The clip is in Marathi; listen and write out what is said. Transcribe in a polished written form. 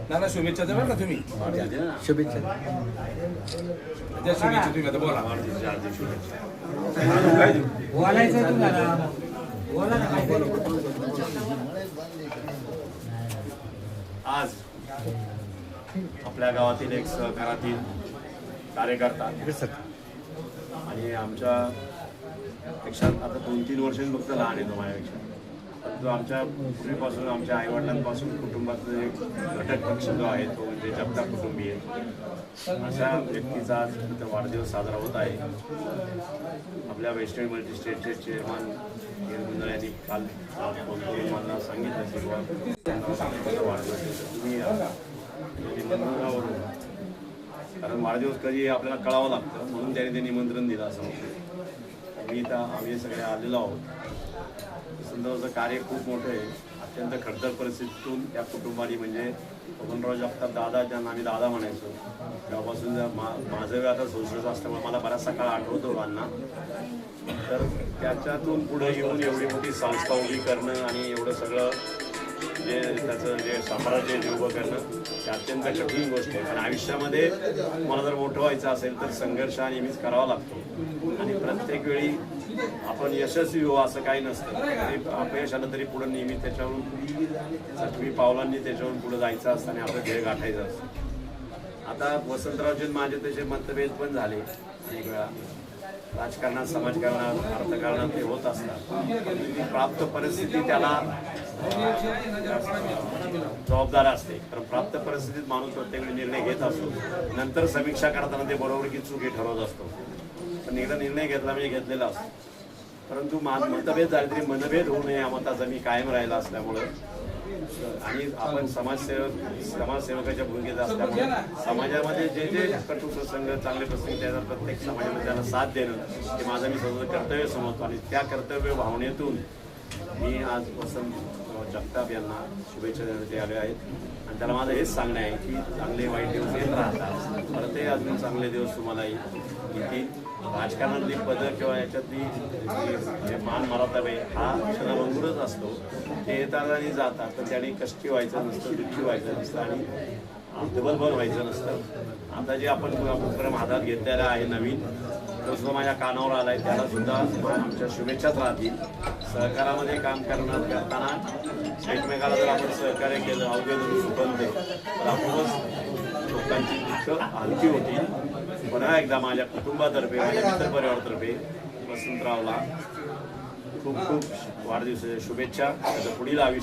नाना शुभेच्छा द्या बरं का तुम्ही. शुभेच्छा द्या शुभेच्छा तुम्ही आता बोला. बोलायचं तुम्हाला बोला ना काय आज आपल्या गावातील एक सहकारातील कार्यकर्ता आणि आमच्या पेक्षा आता 2-3 वर्षांनी फक्त लहान येतो माझ्यापेक्षा, परंतु आमच्या पूर्वीपासून आमच्या आईवडिलांपासून कुटुंबातला एक घटक पक्ष जो आहे तो म्हणजे जगताप कुटुंबीय, अशा व्यक्तीचा आज इथं वाढदिवस साजरा होत आहे. आपल्या वेस्टर्न मल्टी स्टेटचे चेअरमन गिरगुंजळ यांनी काल फोन करून मला सांगितलं की वाढदिवस तुम्ही निमंत्रणावरून, कारण वाढदिवस कधी आपल्याला कळावं लागतं म्हणून त्याने ते निमंत्रण दिलं असं मी तर आम्ही सगळे आलेलो आहोत. संदर्भाचं कार्य खूप मोठं आहे. अत्यंत खडतर परिस्थितीतून त्या कुटुंबाने म्हणजे बबनराव जगताप दादा, ज्यांना आम्ही दादा म्हणायचो, तेव्हापासून माझं वेळ आता 66 असल्यामुळे मला बऱ्याचसा काळ आठवतो त्यांना. तर त्याच्यातून पुढे येऊन एवढी मोठी संस्था उभी करणं आणि एवढं सगळं जे त्याचं जे साम्राज्य जे उभं करणं ते अत्यंत कठीण गोष्ट आहे. कारण आयुष्यामध्ये मला जर मोठं व्हायचं असेल तर संघर्ष हा नेहमीच करावा लागतो आणि प्रत्येक वेळी आपण यशस्वी हो असं काही नसतं. अपयश आलं तरी पुढं नेहमी त्याच्यावरून सटवी पावलांनी त्याच्यावरून पुढं जायचं असतं आणि आपलं ध्येय गाठायचं असतं. आता वसंतरावजी माझे त्याचे मतभेद पण झाले एक वेळा, राजकारणात, समाजकारणात, अर्थकारणात ते होत असतात. प्राप्त परिस्थिती त्याला जबाबदार असते, कारण प्राप्त परिस्थितीत माणूस प्रत्येक वेळी निर्णय घेत असतो. नंतर समीक्षा करताना ते बरोबर की चूक हे ठरवत असतो. पण एकदा निर्णय घेतला म्हणजे घेतलेला असतो. परंतु मतभेद झाले तरी मनभेद होऊ नये या मताचा मी कायम राहिला असल्यामुळं आणि आपण समाजसेवकाच्या भूमिकेत असल्यामुळे समाजामध्ये जे जे कटू प्रसंग, चांगले प्रसंग त्याचा प्रत्येक समाजामध्ये त्याला साथ देणं हे माझं मी स्वतःचं कर्तव्य समजतो. आणि त्या कर्तव्य भावनेतून मी आज वसंत जगताप यांना शुभेच्छा देण्यासाठी आले आहेत. आणि त्याला माझं हेच सांगणं आहे की चांगले वाईट दिवस येत राहतात, परतही अजून चांगले दिवस तुम्हाला येतील. राजकारणातली पदं किंवा याच्यातली मान मरातबे हा क्षणभंगूरच असतो. ते येतात आणि जातात, तर त्याने कष्टी व्हायचं नसतं, दुःखी व्हायचं नसतं आणि डबलबल व्हायचं नसतं. आता जे आपण उपक्रम हातात घेतलेला आहे नवीन, तो सुद्धा माझ्या कानावर आला आहे, त्याला सुद्धा आमच्या शुभेच्छाच राहतील. सहकारामध्ये काम करताना एकमेकाला जर आपण सहकार्य केलं, अवघे धरून सुपलते, तर आपोआपच लोकांची दुःख हलकी होतील. पुन्हा एकदा माझ्या कुटुंबातर्फे, माझ्या मित्रपरिवारातर्फे वसंतरावला खूप खूप वाढदिवसाच्या शुभेच्छा. त्याचं पुढील आयुष्य